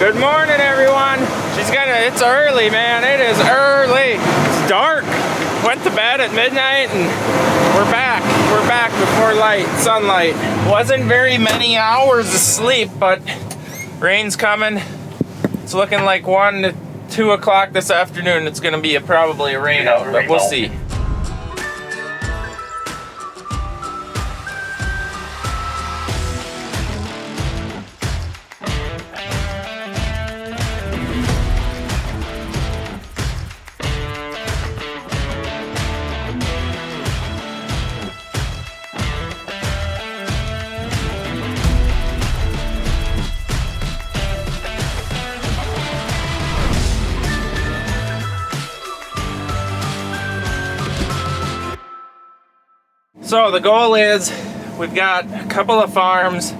Good morning, everyone. It's early, man. It is early. It's dark. Went to bed at midnight and we're back. We're back before sunlight. Wasn't very many hours of sleep, but rain's coming. It's looking like 1 to 2 o'clock this afternoon. It's gonna be probably a rain out, but we'll see. So the goal is, we've got a couple of farms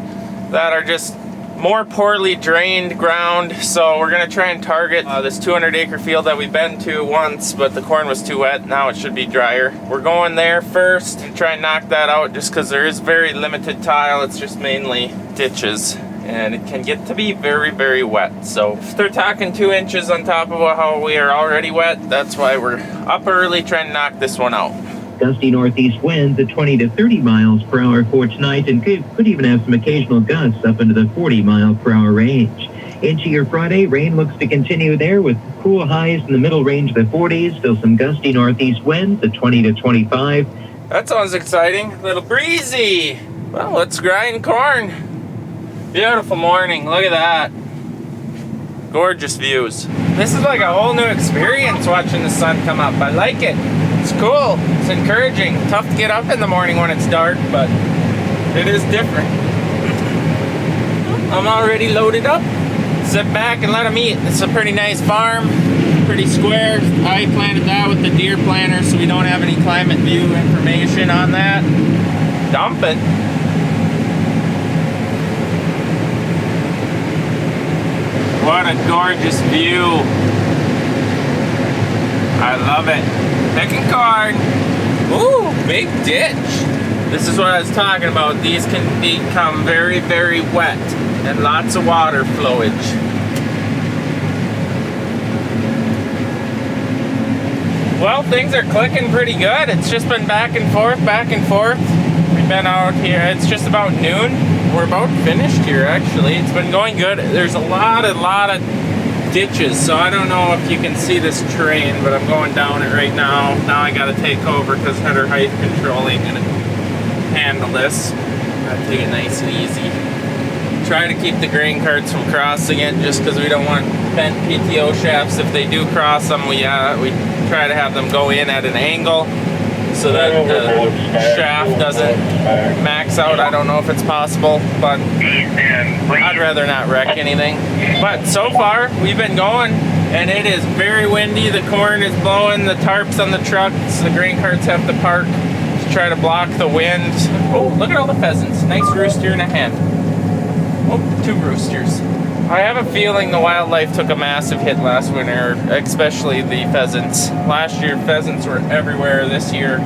that are just more poorly drained ground, so we're gonna try and target this 200-acre field that we've been to once, but the corn was too wet. Now it should be drier. We're going there first and try and knock that out, just because there is very limited tile. It's just mainly ditches, and it can get to be very, very wet. So if they're talking 2 inches on top of how we are already wet, that's why we're up early trying to knock this one out. Gusty northeast winds at 20 to 30 miles per hour for tonight, and could even have some occasional gusts up into the 40 mile per hour range. Into your Friday, rain looks to continue there with cool highs in the middle range of the 40s. Still some gusty northeast winds at 20 to 25. That sounds exciting. A little breezy. Well, let's grind corn. Beautiful morning. Look at that. Gorgeous views. This is like a whole new experience watching the sun come up. I like it. It's cool. It's encouraging. Tough to get up in the morning when it's dark, but it is different. I'm already loaded up. Sit back and let them eat. It's a pretty nice farm. Pretty square. I planted that with the deer planter, so we don't have any climate view information on that. Dump it. What a gorgeous view. I love it. Picking corn. Ooh, big ditch. This is what I was talking about. These can become very, very wet and lots of water flowage. Well, things are clicking pretty good. It's just been back and forth, back and forth. We've been out here. It's just about noon. We're about finished here, actually. It's been going good. There's a lot of ditches, so I don't know if you can see this terrain, but I'm going down it right now. Now I gotta take over because header height controlling and handle this. Gotta take it nice and easy. Try to keep the grain carts from crossing it, just because we don't want bent PTO shafts. If they do cross them, we try to have them go in at an angle so that the shaft doesn't max out. I don't know if it's possible, but I'd rather not wreck anything. But so far, we've been going, and it is very windy. The corn is blowing, the tarps on the trucks, the grain carts have to park to try to block the wind. Oh, look at all the pheasants. Nice rooster and a hen. Oh, 2 roosters. I have a feeling the wildlife took a massive hit last winter, especially the pheasants. Last year, pheasants were everywhere. This year,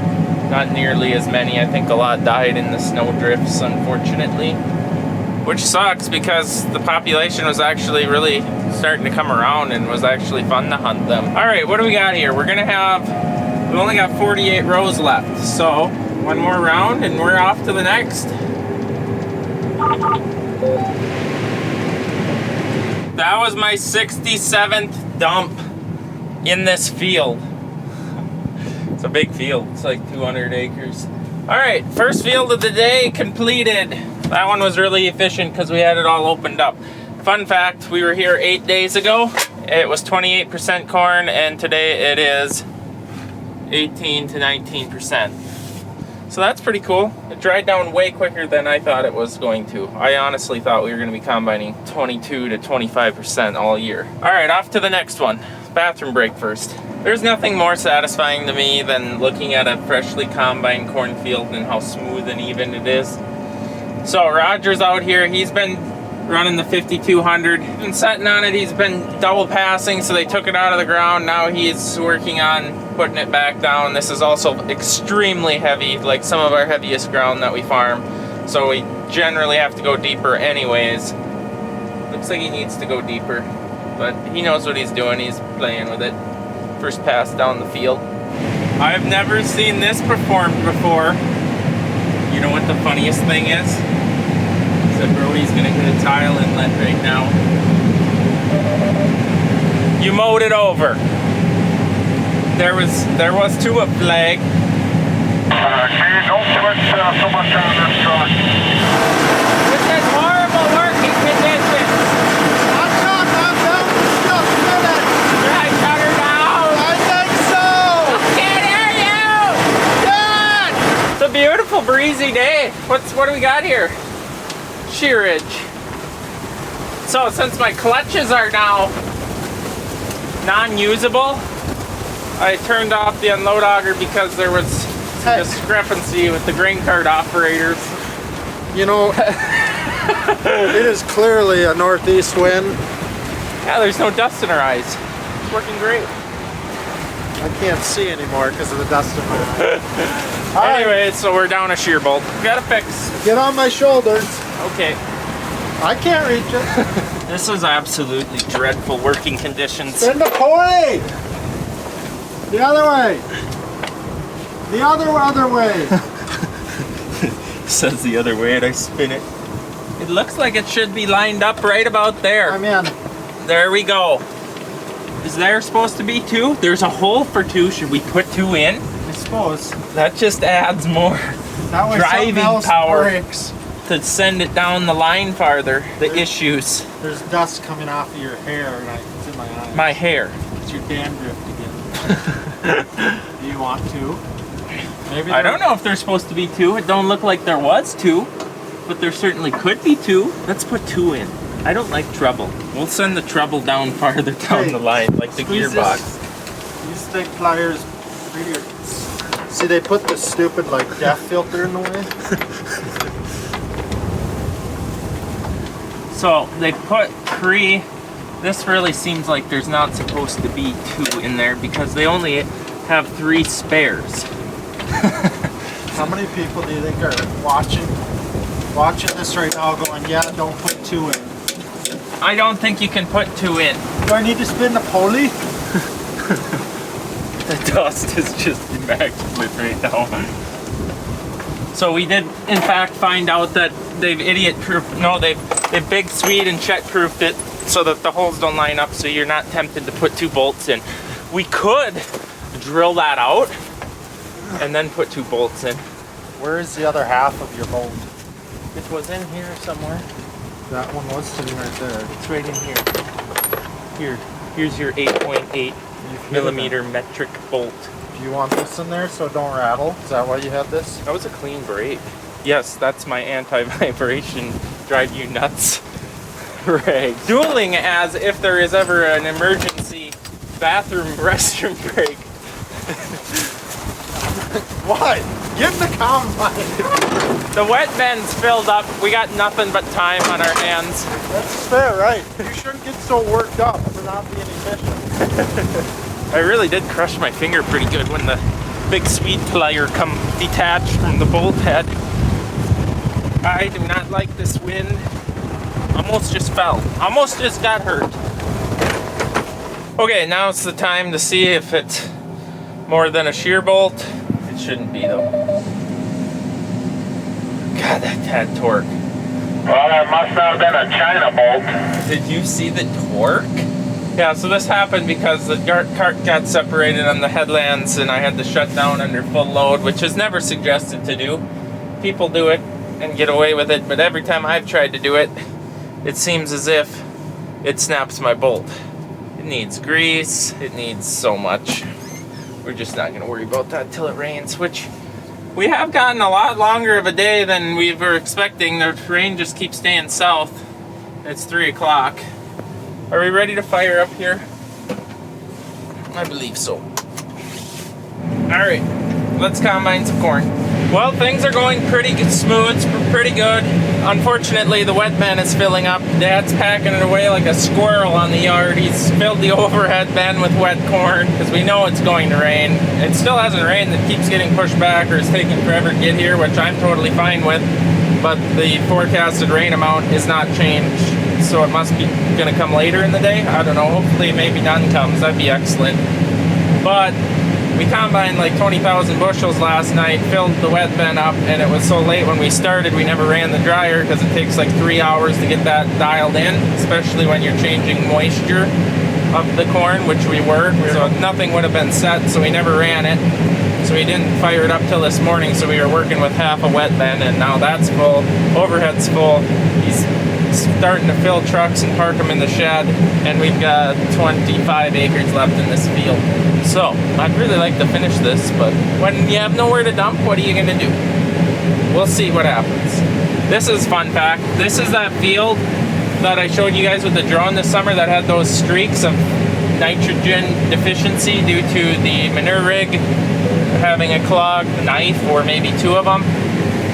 not nearly as many. I think a lot died in the snow drifts, unfortunately. Which sucks, because the population was actually really starting to come around and was actually fun to hunt them. All right, what do we got here? We've only got 48 rows left. So, 1 more round and we're off to the next. That was my 67th dump in this field. It's a big field. It's like 200 acres. All right, first field of the day completed. That one was really efficient because we had it all opened up. Fun fact, we were here 8 days ago. It was 28% corn, and today it is 18 to 19%. So that's pretty cool. It dried down way quicker than I thought it was going to. I honestly thought we were going to be combining 22 to 25% all year. All right, off to the next one. Bathroom break first. There's nothing more satisfying to me than looking at a freshly combined cornfield and how smooth and even it is. So Roger's out here. He's been running the 5200. He's been sitting on it. He's been double passing, so they took it out of the ground. Now he's working on putting it back down. This is also extremely heavy, like some of our heaviest ground that we farm. So we generally have to go deeper anyways. The Looks like he needs to go deeper, but he knows what he's doing. He's playing with it. First pass down the field. I've never seen this performed before. You know what the funniest thing is? That Brody's gonna hit a tile inlet right now. You mowed it over. There was to a flag. Okay, don't put so much on this truck. This is horrible working conditions. I'm down, still spinning. Should I shut her down? I think so. I can't hear you. Dad! It's a beautiful breezy day. What do we got here? Shearage. So since my clutches are now non-usable, I turned off the unload auger because there was discrepancy with the grain cart operators. You know, it is clearly a northeast wind. Yeah, there's no dust in our eyes. It's working great. I can't see anymore because of the dust in my eyes. All right, Anyway, so we're down a shear bolt. Gotta fix. get on my shoulders. Okay. I can't reach it. This is absolutely dreadful working conditions. Spin the pulley. The other way. The other way. Says the other way and I spin it. It looks like it should be lined up right about there. I'm in. There we go. Is there supposed to be 2? There's a hole for 2. Should we put 2 in? I suppose. That just adds more That way driving something else power breaks. to send it down the line farther. The issues. There's dust coming off of your hair and it's in my eyes. My hair. It's your dandruff again. Do you want to? Maybe I don't know if there's supposed to be 2. It don't look like there was 2, but there certainly could be 2. Let's put 2 in. I don't like trouble. We'll send the trouble down farther down Hey, the line, like the squeeze gearbox. These thick pliers, see, they put this stupid like DEF filter in the way. So they put 3. This really seems like there's not supposed to be 2 in there because they only have 3 spares. How many people do you think are watching this right now going, yeah, don't put 2 in? I don't think you can put 2 in. Do I need to spin the pulley? The dust is just immaculate right now. So we did, in fact, find out that they've they've Big Swede and Chet proofed it so that the holes don't line up, so you're not tempted to put 2 bolts in. We could drill that out and then put 2 bolts in. Where is the other half of your bolt? It was in here somewhere. That one was sitting right there. It's right in here. Here's your 8.8 millimeter metric bolt. Do you want this in there so it don't rattle? Is that why you had this? That was a clean break. Yes, that's my anti-vibration drive you nuts rag. Dueling as if there is ever an emergency bathroom restroom break. What? Get in the combine. The wet ben's filled up. We got nothing but time on our hands. That's fair, right? You shouldn't get so worked up for not being efficient. I really did crush my finger pretty good when the Big Swede plier come detached from the bolt head. I do not like this wind. Almost just fell. Almost just got hurt. Okay, now it's the time to see if it's more than a shear bolt. It shouldn't be though. God, that had torque. Well, that must not have been a China bolt. Did you see the torque? Yeah, so this happened because the cart got separated on the headlands and I had to shut down under full load, which is never suggested to do. People do it and get away with it, but every time I've tried to do it, it seems as if it snaps my bolt. It needs grease, it needs so much. We're just not gonna worry about that till it rains, which we have gotten a lot longer of a day than we were expecting. The rain just keeps staying south. It's 3 o'clock. Are we ready to fire up here? I believe so. Alright, let's combine some corn. Well, things are going pretty smooth, pretty good. Unfortunately, the wet bin is filling up. Dad's packing it away like a squirrel on the yard. He's filled the overhead bin with wet corn because we know it's going to rain. It still hasn't rained. It keeps getting pushed back or it's taking forever to get here, which I'm totally fine with. But the forecasted rain amount is not changed. so it must be gonna come later in the day. I don't know, hopefully maybe none comes, that'd be excellent. But we combined like 20,000 bushels last night, filled the wet bin up, and it was so late when we started we never ran the dryer because it takes like 3 hours to get that dialed in, especially when you're changing moisture of the corn, which we were, so nothing would have been set, so we never ran it. So we didn't fire it up till this morning, so we were working with half a wet bin, and now that's full, overhead's full. He's starting to fill trucks and park them in the shed, and we've got 25 acres left in this field. So I'd really like to finish this, but when you have nowhere to dump, what are you gonna do? We'll see what happens. This is fun fact. This is that field that I showed you guys with the drone this summer that had those streaks of nitrogen deficiency due to the manure rig having a clogged knife, or maybe two of them.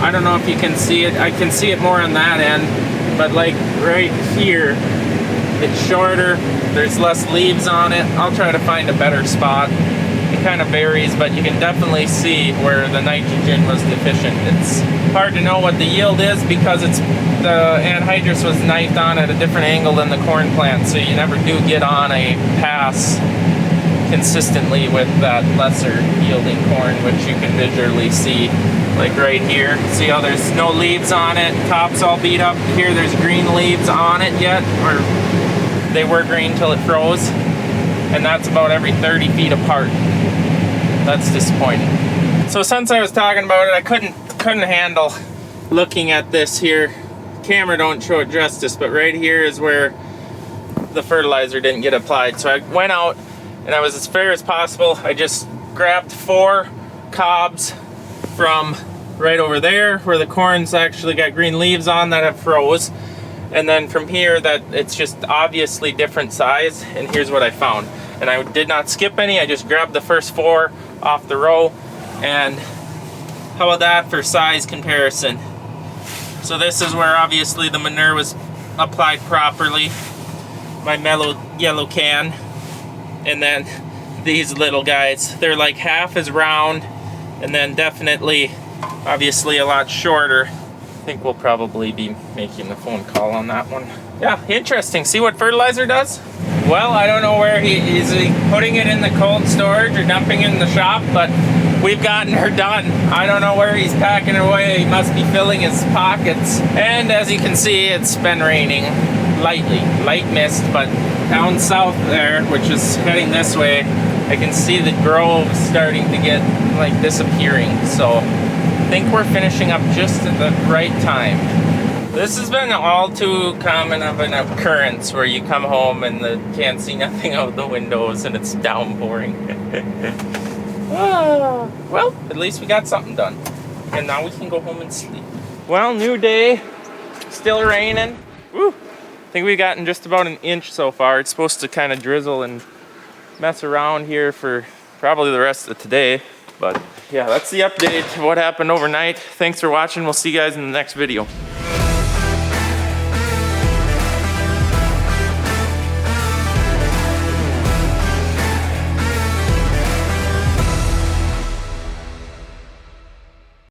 I don't know if you can see it. I can see it more on that end, but like right here, it's shorter, there's less leaves on it. I'll try to find a better spot. It kind of varies, but you can definitely see where the nitrogen was deficient. It's hard to know what the yield is because the anhydrous was knifed on at a different angle than the corn plant, so you never do get on a pass consistently with that lesser yielding corn, which you can visually see. Like right here, see how there's no leaves on it, top's all beat up. Here there's green leaves on it yet, or they were green till it froze, and that's about every 30 feet apart. That's disappointing. So since I was talking about it, I couldn't handle looking at this here. Camera don't show it justice, but right here is where the fertilizer didn't get applied. So I went out and I was as fair as possible. I just grabbed 4 cobs from right over there where the corn's actually got green leaves on that have froze, and then from here that it's just obviously different size, and here's what I found. And I did not skip any, I just grabbed the first 4 off the row, and how about that for size comparison? So this is where obviously the manure was applied properly, my mellow yellow can, and then these little guys, they're like half as round, and then definitely obviously a lot shorter. I think we'll probably be making the phone call on that one. Yeah, interesting. See what fertilizer does? Well, I don't know where is he putting it in the cold storage or dumping it in the shop, but we've gotten her done. I don't know where he's packing it away. He must be filling his pockets. And as you can see, it's been raining lightly, light mist, but down south there, which is heading this way, I can see the groves starting to get like disappearing. So I think we're finishing up just at the right time. This has been all too common of an occurrence where you come home and can't see nothing out the windows and it's downpouring. Well, at least we got something done. And now we can go home and sleep. Well, new day, still raining. Woo! I think we've gotten just about an inch so far. It's supposed to kind of drizzle and mess around here for probably the rest of today. But yeah, that's the update of what happened overnight. Thanks for watching. We'll see you guys in the next video.